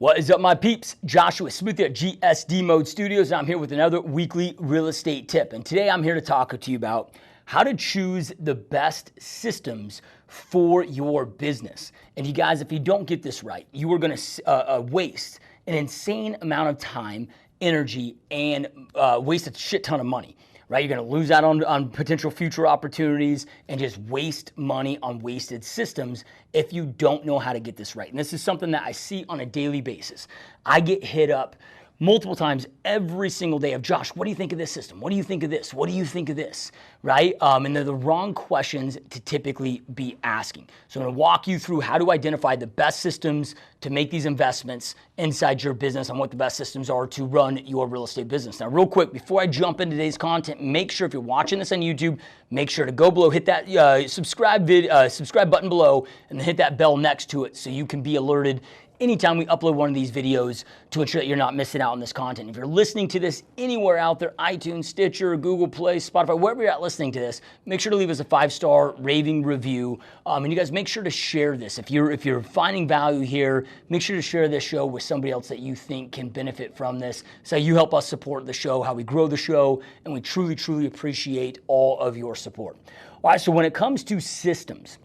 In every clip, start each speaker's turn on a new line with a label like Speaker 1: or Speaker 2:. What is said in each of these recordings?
Speaker 1: What is up, my peeps? Joshua Smith at GSD Mode Studios, and I'm here with another weekly real estate tip. And today I'm here to talk to you about how to choose the best systems for your business. And you guys, if you don't get this right, you are going to waste an insane amount of time, energy, and waste a shit ton of money. Right? You're going to lose out on potential future opportunities and just waste money on wasted systems if you don't know how to get this right. And this is something that I see on a daily basis. I get hit up multiple times every single day of, Josh, what do you think of this system? What do you think of this? What do you think of this? Right? And they're the wrong questions to typically be asking. So I'm going to walk you through how to identify the best systems to make these investments inside your business and what the best systems are to run your real estate business. Now, real quick, before I jump into today's content, make sure if you're watching this on YouTube, make sure to go below, hit that subscribe button below, and then hit that bell next to it so you can be alerted anytime we upload one of these videos to ensure that you're not missing out on this content. If you're listening to this anywhere out there, iTunes, Stitcher, Google Play, Spotify, wherever you're at listening to this, make sure to leave us a 5-star raving review. And you guys make sure to share this. If you're finding value here, make sure to share this show with somebody else that you think can benefit from this. So you help us support the show, how we grow the show, and we truly, truly appreciate all of your support. All right, so when it comes to systems,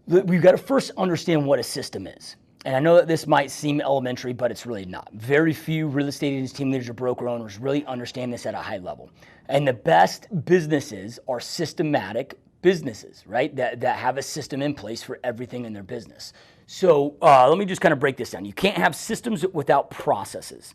Speaker 1: we've got to first understand what a system is. And I know that this might seem elementary, but it's really not. Very few real estate agents, team leaders, or broker owners really understand this at a high level. And the best businesses are systematic businesses, right? That have a system in place for everything in their business. So let me just kind of break this down. You can't have systems without processes.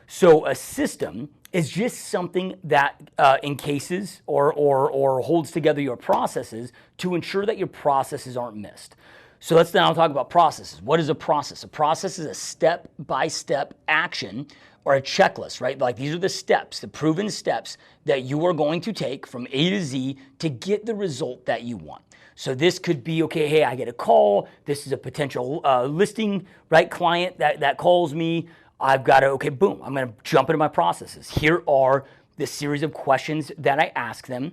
Speaker 1: So a system is just something that encases or holds together your processes to ensure that your processes aren't missed. So let's now talk about processes. What is a process? A process is a step-by-step action or a checklist, right? Like these are the steps, the proven steps that you are going to take from A to Z to get the result that you want. So this could be, okay, hey, I get a call. This is a potential listing, right? Client that calls me. I've got to, okay, boom, I'm going to jump into my processes. Here are the series of questions that I ask them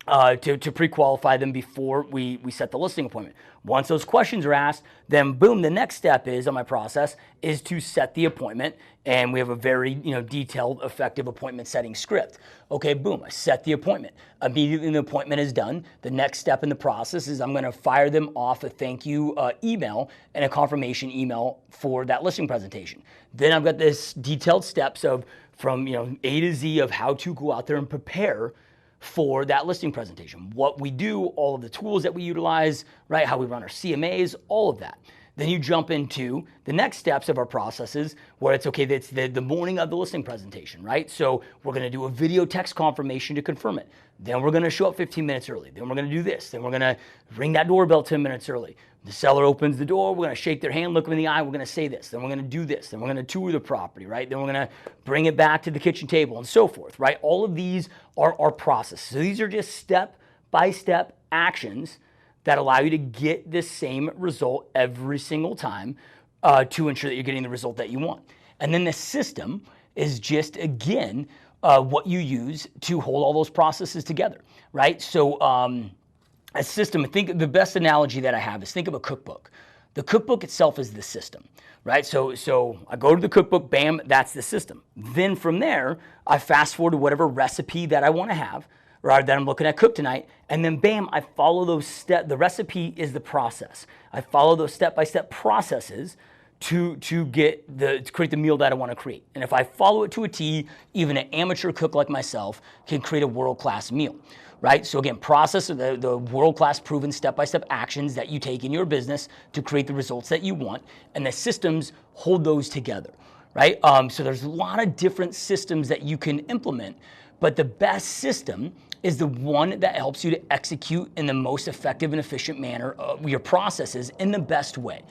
Speaker 1: to pre-qualify them before we set the listing appointment. Once those questions are asked, then boom, the next step is on my process is to set the appointment, and we have a very detailed, effective appointment setting script. Okay, boom, I set the appointment. Immediately the appointment is done, the next step in the process is I'm going to fire them off a thank you email and a confirmation email for that listing presentation. Then I've got this detailed steps from A to Z of how to go out there and prepare for that listing presentation. What we do, all of the tools that we utilize, right? How we run our CMAs, all of that. Then you jump into the next steps of our processes where it's okay, that's the morning of the listing presentation, right? So we're going to do a video text confirmation to confirm it. Then we're going to show up 15 minutes early. Then we're going to do this. Then we're going to ring that doorbell 10 minutes early. The seller opens the door. We're going to shake their hand, look them in the eye. We're going to say this. Then we're going to do this. Then we're going to tour the property, right? Then we're going to bring it back to the kitchen table and so forth, right? All of these are our processes. So these are just step-by-step actions that allow you to get the same result every single time to ensure that you're getting the result that you want. And then the system is just, again, what you use to hold all those processes together, right? So a system, I think the best analogy that I have is think of a cookbook. The cookbook itself is the system, right? So I go to the cookbook, bam, that's the system. Then from there, I fast forward to whatever recipe that I want to have, right, that I'm looking at cook tonight, and then bam, I follow those steps. The recipe is the process. I follow those step-by-step processes to create the meal that I want to create. And if I follow it to a T, even an amateur cook like myself can create a world-class meal, right? So again, process are the world-class proven step-by-step actions that you take in your business to create the results that you want, and the systems hold those together, right? So there's a lot of different systems that you can implement, but the best system is the one that helps you to execute in the most effective and efficient manner your processes in the best way,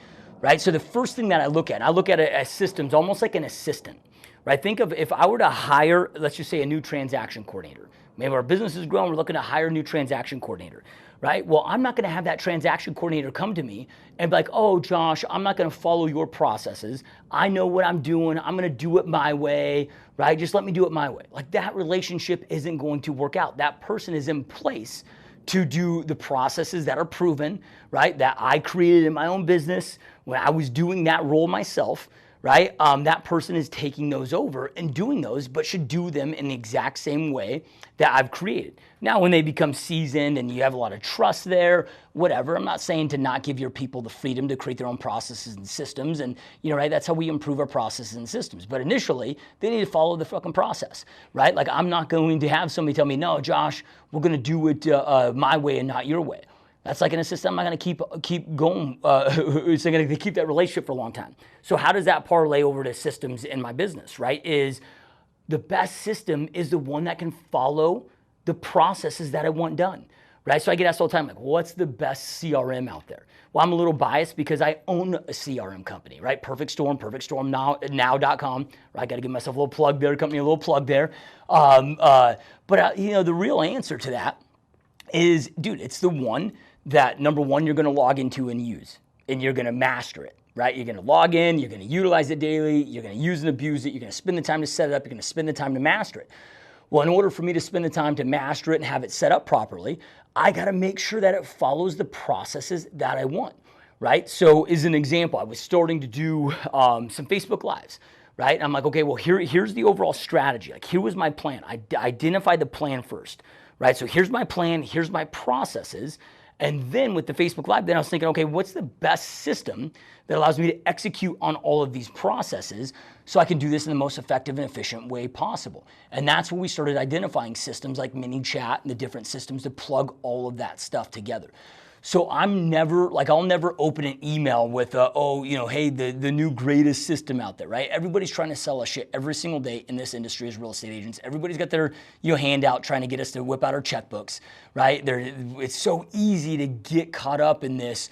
Speaker 1: right? So the first thing that I look at a systems almost like an assistant, right? Think of if I were to hire, let's just say, a new transaction coordinator. Maybe our business is growing, we're looking to hire a new transaction coordinator, right? Well, I'm not going to have that transaction coordinator come to me and be like, oh, Josh, I'm not going to follow your processes. I know what I'm doing. I'm going to do it my way, right? Just let me do it my way. Like that relationship isn't going to work out. That person is in place to do the processes that are proven, right? That I created in my own business when I was doing that role myself, right? That person is taking those over and doing those, but should do them in the exact same way that I've created. Now, when they become seasoned and you have a lot of trust there, whatever, I'm not saying to not give your people the freedom to create their own processes and systems. And, right, that's how we improve our processes and systems. But initially, they need to follow the fucking process, right? Like, I'm not going to have somebody tell me, no, Josh, we're going to do it my way and not your way. That's like an assistant. I'm not going to keep going. It's going to keep that relationship for a long time. So how does that parlay over to systems in my business, right? Is the best system is the one that can follow the processes that I want done, right? So I get asked all the time, like, what's the best CRM out there? Well, I'm a little biased because I own a CRM company, right? Perfect Storm now.com. Right? I got to give myself a little plug there, company a little plug there. But the real answer to that is, dude, it's the one that, number one, you're going to log into and use, and you're going to master it, right? You're going to log in, you're going to utilize it daily, you're going to use and abuse it, you're going to spend the time to set it up, you're going to spend the time to master it. Well, in order for me to spend the time to master it and have it set up properly, I got to make sure that it follows the processes that I want, right? So as an example, I was starting to do some Facebook Lives, right? And I'm like, okay, well, here's the overall strategy. Like, here was my plan. I identified the plan first, right? So here's my plan, here's my processes. And then with the Facebook Live, then I was thinking, okay, what's the best system that allows me to execute on all of these processes so I can do this in the most effective and efficient way possible? And that's when we started identifying systems like MiniChat and the different systems to plug all of that stuff together. So I'll never open an email with, hey, the new greatest system out there, right? Everybody's trying to sell us shit every single day in this industry as real estate agents. Everybody's got their, hand out trying to get us to whip out our checkbooks, right? It's so easy to get caught up in this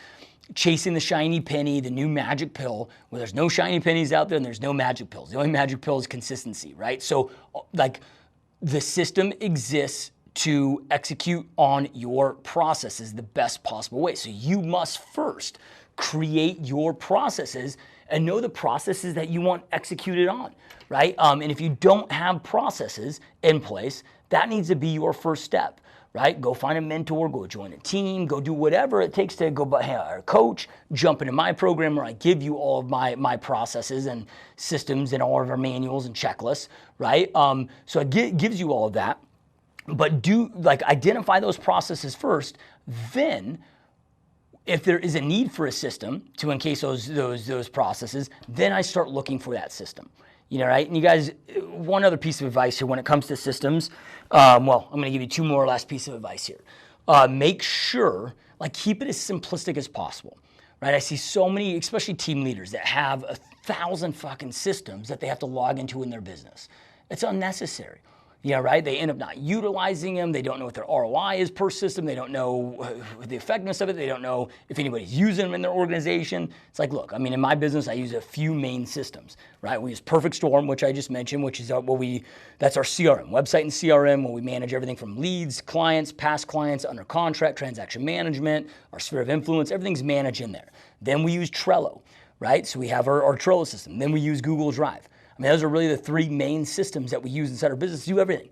Speaker 1: chasing the shiny penny, the new magic pill, where there's no shiny pennies out there and there's no magic pills. The only magic pill is consistency, right? So, like, the system exists to execute on your processes the best possible way. So you must first create your processes and know the processes that you want executed on, right? And if you don't have processes in place, that needs to be your first step, right? Go find a mentor, go join a team, go do whatever it takes to go hire a coach, jump into my program where I give you all of my processes and systems and all of our manuals and checklists, right? So it gives you all of that. But identify those processes first. Then, if there is a need for a system to encase those processes, then I start looking for that system. Right? And you guys, one other piece of advice here when it comes to systems. I'm going to give you two more last pieces of advice here. Make sure, keep it as simplistic as possible. Right? I see so many, especially team leaders, that have 1,000 fucking systems that they have to log into in their business. It's unnecessary. Right? They end up not utilizing them. They don't know what their ROI is per system. They don't know the effectiveness of it. They don't know if anybody's using them in their organization. It's like, look, in my business, I use a few main systems, right? We use Perfect Storm, which I just mentioned, which is that's our CRM, website and CRM, where we manage everything from leads, clients, past clients, under contract, transaction management, our sphere of influence, everything's managed in there. Then we use Trello, right? So we have our Trello system. Then we use Google Drive. Those are really the three main systems that we use inside our business to do everything,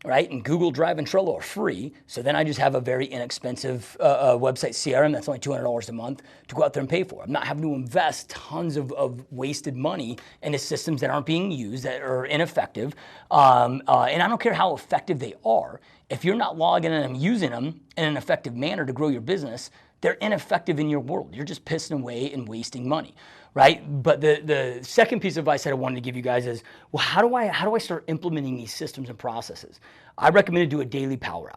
Speaker 1: right? And Google Drive and Trello are free. So then I just have a very inexpensive website CRM that's only $200 a month to go out there and pay for. I'm not having to invest tons of wasted money into systems that aren't being used, that are ineffective. And I don't care how effective they are. If you're not logging in and using them in an effective manner to grow your business, they're ineffective in your world. You're just pissing away and wasting money, right? But the second piece of advice that I wanted to give you guys is, well, how do I start implementing these systems and processes? I recommend to do a daily power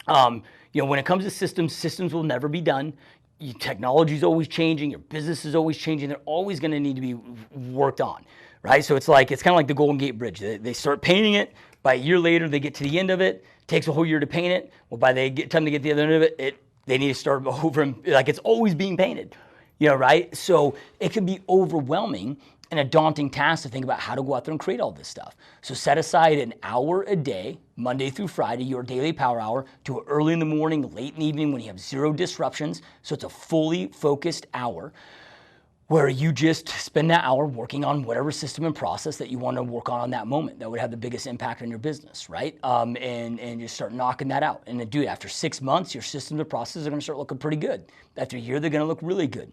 Speaker 1: hour. When it comes to systems will never be done. Technology is always changing. Your business is always changing. They're always going to need to be worked on, right? So it's kind of like the Golden Gate Bridge. They start painting it. By a year later, they get to the end of it. It takes a whole year to paint it. Well, by the time they get to the other end of it, they need to start over, and it's always being painted, right? So it can be overwhelming and a daunting task to think about how to go out there and create all this stuff. So set aside an hour a day, Monday through Friday, your daily power hour, to early in the morning, late in the evening when you have zero disruptions. So it's a fully focused hour. where you just spend that hour working on whatever system and process that you want to work on that moment that would have the biggest impact on your business, right? And just start knocking that out. And then do it. After 6 months, your systems and processes are going to start looking pretty good. After a year, they're going to look really good.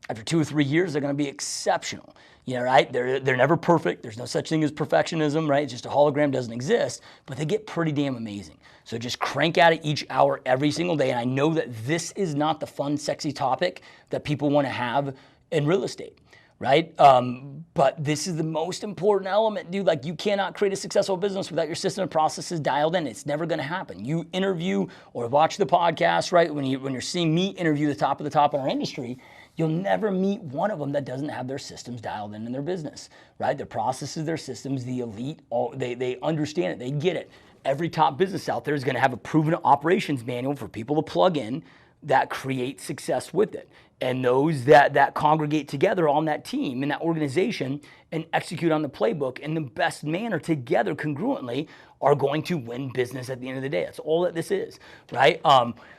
Speaker 1: After 2 or 3 years, they're going to be exceptional. Right? They're never perfect. There's no such thing as perfectionism, right? It's just a hologram, doesn't exist, but they get pretty damn amazing. So just crank at it each hour every single day. And I know that this is not the fun, sexy topic that people want to have in real estate, right? But this is the most important element, dude. Like, you cannot create a successful business without your system and processes dialed in. It's never going to happen. You interview or watch the podcast, right? When you're seeing me interview the top of the top in our industry, you'll never meet one of them that doesn't have their systems dialed in their business, right? Their processes, their systems, the elite, they understand it, they get it. Every top business out there is going to have a proven operations manual for people to plug in that create success with it. And those that congregate together on that team in that organization and execute on the playbook in the best manner together congruently are going to win business at the end of the day. That's all that this is, right?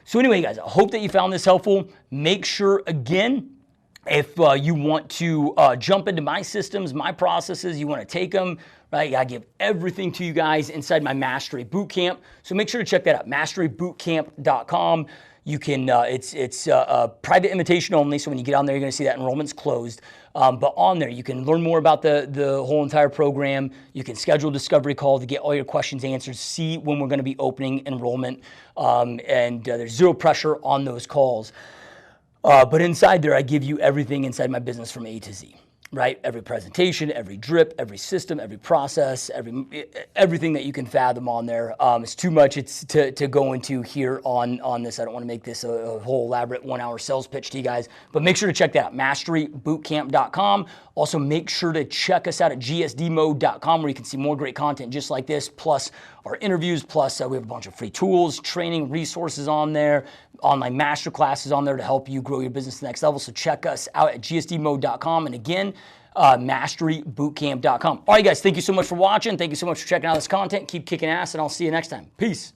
Speaker 1: So anyway, guys, I hope that you found this helpful. Make sure, again, if you want to jump into my systems, my processes, you want to take them, right? I give everything to you guys inside my Mastery Bootcamp. So make sure to check that out, masterybootcamp.com. You can, it's a private invitation only, so when you get on there, you're going to see that enrollment's closed. But on there, you can learn more about the whole entire program. You can schedule a discovery call to get all your questions answered, see when we're going to be opening enrollment, and there's zero pressure on those calls. But inside there, I give you everything inside my business from A to Z. Right? Every presentation, every drip, every system, every process, everything that you can fathom on there. It's too much to go into here on this. I don't want to make this a whole elaborate 1-hour sales pitch to you guys, but make sure to check that out, masterybootcamp.com. Also, make sure to check us out at gsdmode.com, where you can see more great content just like this, plus our interviews, plus we have a bunch of free tools, training resources on there, online master classes on there to help you grow your business to the next level. So check us out at gsdmode.com. And again, masterybootcamp.com. All right, guys, thank you so much for watching. Thank you so much for checking out this content. Keep kicking ass, and I'll see you next time. Peace.